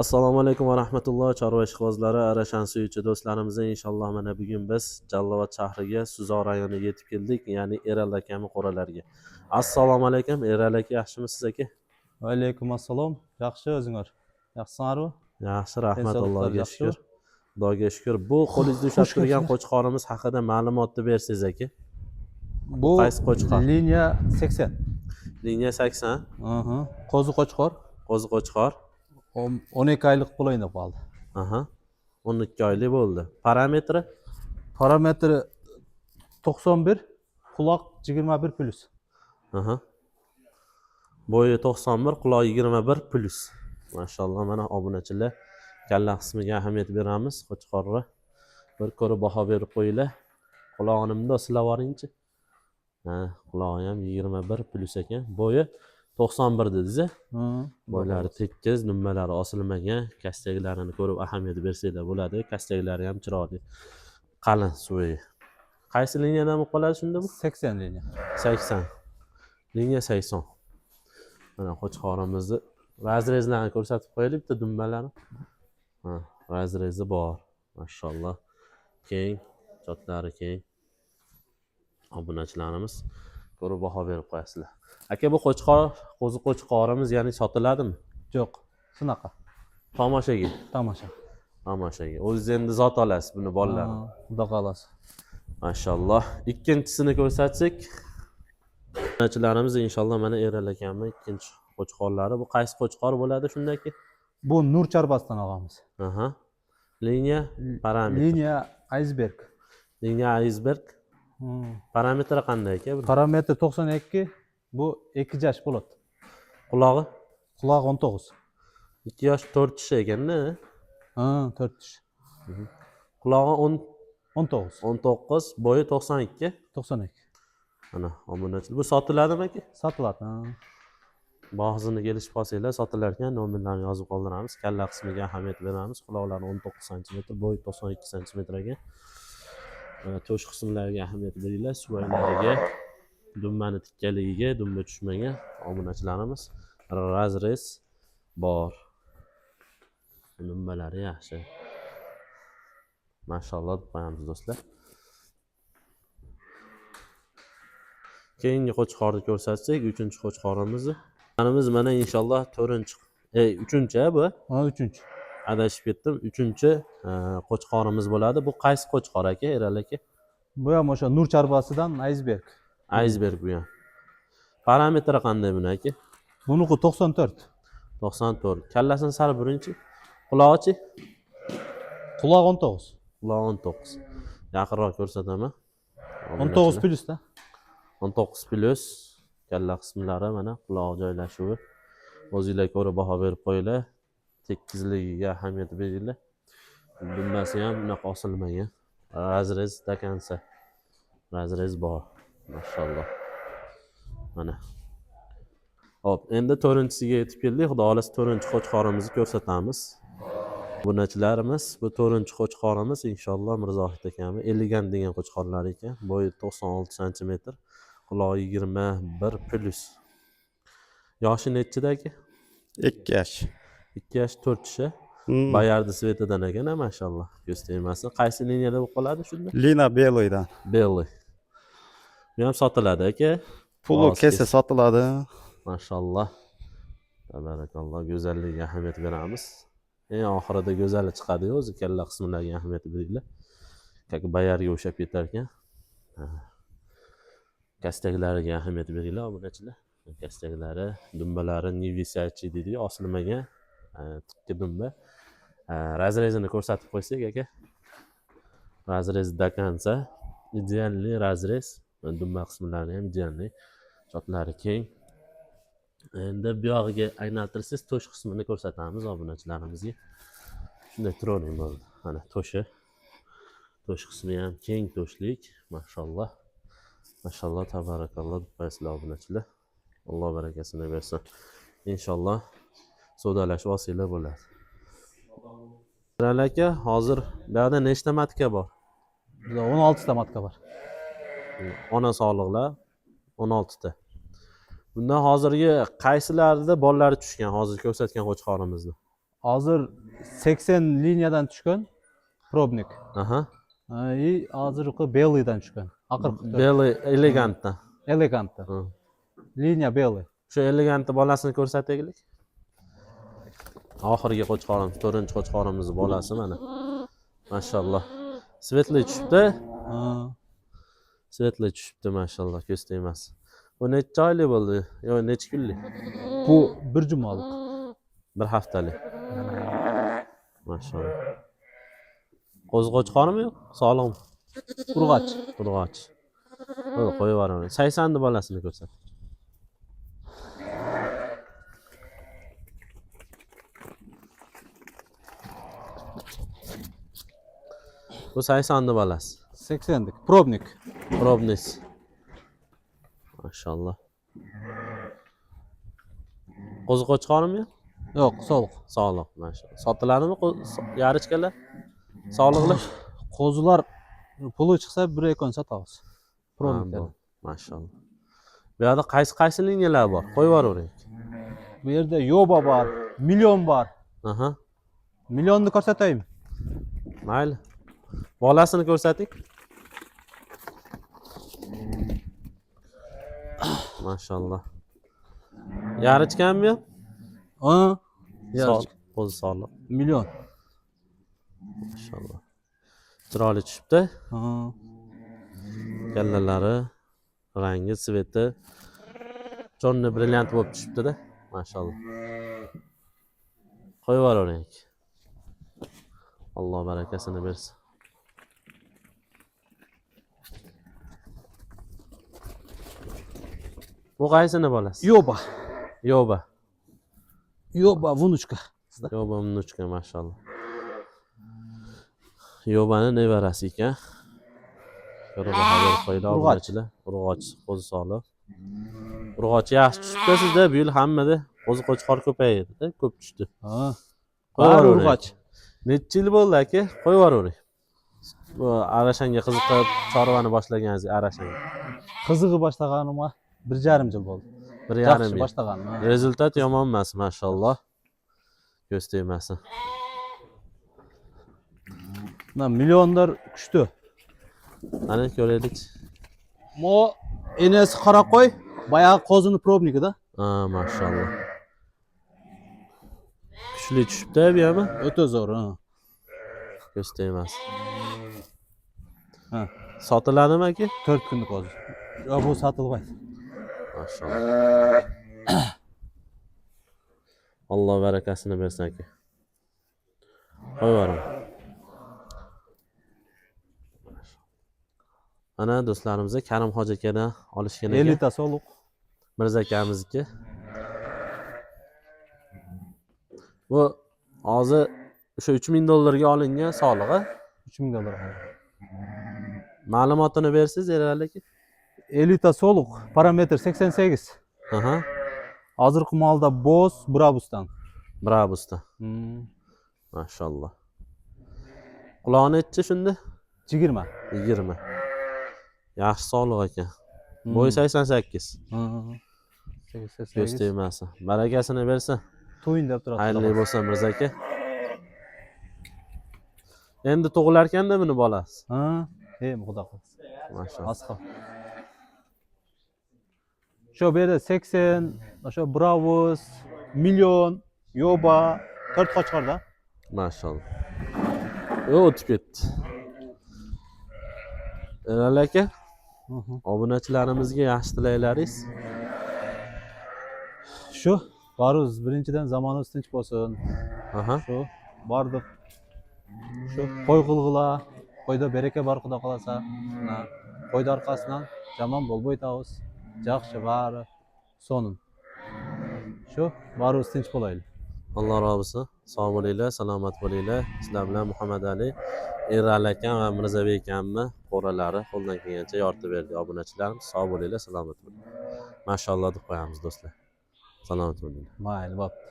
Assalomu alaykum va rahmatulloh chorva ishqibozlari, arashan suyuvchi do'stlarimiz, inshaalloh mana bugun biz Jallovot shahriga, Suzoq rayoniga yetib keldik, ya'ni Erali akami qo'ralarga. Assalomu alaykum, Erali aka, yaxshimisiz aka? Va alaykum assalom. Yaxshi o'zinglar. Yaxshisanmi? Yaxshi, rahmat, Sog'liqlar Allohga yaxshimi? shukr. Xudoga shukr. Bu qo'lingizda ushlab turgan qo'chqorimiz haqida ma'lumotni bersangiz aka. Bu Qaysi qo'chqor? liniya 80. Liniya 80, Qo'zi qo'chqor. qo'zi qo'chqor. 12 oylik qo'layni qoldi. Aha. 12 oylik bo'ldi. Parametri? Parametri 91, quloq 21 plus. Aha. Bo'yi 91, quloq 21 plus. Mashalloh, mana obunachilar kalla qismiga ahamiyat beramiz. Qo'chqorni bir ko'rib baho berib qo'yinglar. Qulog'imni silab oringchi. Ha, qulog'i ham 21 plus ekan. Bo'yi 91 dedingiz-a? Bo'ylari tekis, dumbalari osilmagan, kastaklarini ko'rib ahamiyat bersanglar bo'ladi. Kastaklari ham chiroyli. Qalin suvi. Qaysi liniyadan bo'lib qoladi shunda bu? 80 liniya. 80. Liniya 80. Mana qo'chqorimizni razrezlarni ko'rsatib qo'yaylik, bitta dumbalari. Ha, razrezi bor. Mashalloh. Keng, chotlari keng. Obunachilarimiz ko'rib baho berib qo'yasizlar. Aka, bu qo'chqor, qo'zi qo'chqorimiz, ya'ni sotiladimi? Yo'q. Shunaqa. Tomoshaga. Tomosha. Tomoshaga. O'zingiz endi zot olasiz buni bolalarni. Xudo xolasi. Mashalloh. Ikkinchisini ko'rsatsak, obunachilarimiz inshaalloh mana Erali akamning ikkinchi qo'chqorlari. Bu qaysi qo'chqor bo'ladi shundaki? Bu Nur Charbasdan olamiz. Aha. Liniya, parametr. Liniya iceberg. Liniya iceberg. Parametri qanday aka? Parametri 92. Bu 2 yosh bo'ladi. Qulog'i? Quloq 19. 2 yosh 4 tish ekanda. 4 tish. Qulog'i 19. 19, bo'yi 92. 92. Mana obunachilar. Bu sotiladimi aka? Sotiladi. Bog'zini kelishib qolsanglar sotilar ekan, nomerlarni yozib qoldiramiz. Kalla qismiga ahamiyat beramiz. Quloqlari 19 sm, bo'yi 92 sm ekan. To'sh qismlariga ahamiyat beringlar, suvaylariga, dumbani tikkaligiga, dumba tushmagan obunachilarimiz. Razrez bor. Dumbalari yaxshi. Mashalloh deb qo'yamiz do'stlar. Keyingi qo'chqorni ko'rsatsak, 3-chi qo'chqorimizni. Manimiz mana inshaalloh 4-chi, 3-chi bu. 3-chi. Adashib ketdim. 3-chi qo'chqorimiz bo'ladi. Bu qaysi qo'chqor aka, Erali aka? Bu ham o'sha Nur Charbasidan iceberg. Iceberg bu ham. Parametri qanday buni aka? Buniki 94. 94. Kallasini sal birinchi. Qulog'ichi? Quloq 19. Quloq 19. Yaqinroq ko'rsataman. 19 plus da. 19 plus. Kalla qismlari mana quloq joylashuvi. O'zingizlar ko'rib baho berib qo'yinglar. Tekizligiga ahamiyat beringlar. Dumbasi ham bunaqa osilmagan. Razrez takansa. Razrez bor. Mashalloh. Mana. Hop, endi 4-chisiga yetib keldik. Xudo xolasa 4-chi qo'chqorimizni ko'rsatamiz. Obunachilarimiz, bu 4-chi qo'chqorimiz inshaalloh Mirzohid akami elegant degan qo'chqorlar ekan. Bo'yi 96 sm, qulog'i 21 plus. Yoshi nechida aka? 2 yosh. 2 yosh 4 tishi. Bayardi svetidan ekan, mashalloh. Ko'z tegmasin. Qaysi liniyada bo'lib qoladi shunda? Lina Beloydan. Beloy. Bu ham sotiladi aka. Puli kelsa sotiladi. Mashalloh. Tabarakalloh, go'zalligiga ahamiyat beramiz. Eng oxirida go'zali chiqadi-yu, o'zi kalla qismlariga ahamiyat beringlar. Kak bayarga o'xshab ketar ekan. Kastaklariga ahamiyat beringlar obunachilar. Kastaklari, dumbalari nivisachi deydi, osilmagan, tikka dumba. Razrezini ko'rsatib qo'ysak aka. Razrez dakansa, idealli razrez. Dumba qismlari ham idealli. Chotlari keng. Endi bu yog'iga aylantirsangiz to'sh qismini ko'rsatamiz obunachilarimizga. Shunday turavering bo'ldi. Mana to'shi. To'sh qismi ham keng to'shlik, mashalloh. Mashalloh, tabarakalloh deb qo'yasizlar obunachilar. Alloh barakasini bersin. Inshaalloh savdolashib olsanglar bo'ladi. Erali aka, hozir bu yerda nechta matka bor? Bizda 16 ta matka bor. Ona sog'liqlar 16 ta. Bundan hozirgi qaysilarida bolalari tushgan, hozir ko'rsatgan qo'chqorimizni? Hozir 80 liniyadan tushgan probnik. Aha. И hozirgi bellydan tushgan. Aqir Belly elegantdan. elegantda. Hı. Liniya belly. Shu elegantni bolasini ko'rsataylik. Oxirgi qo'chqorimiz, 4-qo'chqorimizni bolasi mana. Mashalloh. Svetli tushibdi. Ha. Svetli tushibdi mashalloh, ko'z tegmas. Bu necha oylik bo'ldi? Yo, necha kunlik? Bu bir jumalik. Bir haftalik. Mashalloh. Qo'zg'ochqormi yo'q? Sog'lom. Urg'och. Urg'och. Qo'yib yuboraman. 80 ni bolasini ko'rsat. Bu 80 ni bolasi. 80 dik. Probnik. Probnis. Mashalloh. Qo'zg'ochqormi yo'q? Yo'q, so'liq. Sog'liq, mashalloh. Sotiladimi yarichkalar? Sog'liqli? Qo'zilar puli chiqsa 1-2 kun sotamiz. Probniklar. Mashalloh. Bu yerda qaysi liniyalar bor? Qo'yib yuboring. Bu yerda yoba bor, million bor. Aha. Millionni ko'rsataymi? Mayli. Bolasini ko'rsating. Mashalloh. Yarichkanmi yo'q? Ha? Qo'zi sog'liq. Million. Mashalloh. Chiroyli tushibdi. Ha. Kallalari, rangi, sveti jonni brilliant bo'lib tushibdi-da. Mashalloh. Qo'yib yuboring. Alloh barakasini bersin. Bu qaysini bolasi? Yoba. Yoba. Yoba vunuchka. Yoba minuchka mashalloh. Yobani nevarasi ekan. Ko'rib xabar qo'ydi obunachilar. Urg'och, qo'zi sog'liq. Urg'och yaxshi tushibdi sizda, bu yil hammada qo'zi qo'chqor ko'paydi, ko'p tushdi. Ha. Qo'yib Urg'och. Necha yil bo'ldi aka? Qo'yib yuboring. Bu arashanga qiziqib chorvani boshlagansiz, arashanga. Qizig'i boshlaganim 1,5 yil bo'ldi. 1,5 yil. Boshlaganim. Rezultat yomon emas, mashalloh. Ko'z tegmasin. Mana millionlar kuchdi. Ana ko'raylik. Mo enasi qora qo'y, boyagi qo'zini probnikida. Ha, mashalloh. Kuchli tushibdi bu ham. O'ta zo'r, ha. Ko'z tegmas. Ha. Sotiladimi aka? 4 kunlik qo'zi. Yo, bu sotilmaydi. Mashalloh. Alloh barakasini bersin aka. Qo'yib yuboring. Ana do'stlarimizga Karim hoji akadan olishgan ekan. Elita so'liq. Mirza akamizniki. Bu hozir o'sha $3000 olingan solig'i. $3000. Ma'lumotini bersiz, Erali aka. Elita so'liq, parametr 88. Aha. Hozirgi molda Boz Brabusdan. Brabusdan. Mashalloh. Quloqni nechi shunda? 20. 20. Yaxshi sog'liq ekan. Bo'yi 88. Ko'z tegmasin. Barakasini bersin. To'yin deb turadi. Xayrli bo'lsin Mirza aka. Endi tug'ilar ekanda buni bolasi. Ha, xudo xohlasa. Mashalloh. Asqa. Shu yerda 80, o'sha Bravos, million, yoba, 4 qo'chqorda. Mashalloh. O'tib ketdi. Erali aka, obunachilarimizga yaxshi tilaylaringiz. Shu baruz birinchidan zamonimiz tinch bo'lsin. Aha. Shu bordik. Shu qo'y qilg'ila, qo'yda baraka bor xudo xolasa. Qo'yda orqasidan jamon bo'lib o'tamiz. Yaxshi bari so'nin. Shu baruz tinch bo'laylik. Alloh rozi bo'lsin. Sog' bo'linglar, salomat bo'linglar. Sizlar bilan Muhammad Ali, Erali akam va Mirzabek akamni qo'ralari qo'ldan kelgancha yoritib berdi obunachilarimiz. Sog' bo'linglar, salomat bo'linglar. Mashalloh deb qo'yamiz do'stlar. Salomat bo'linglar. Mayli, bo'pti.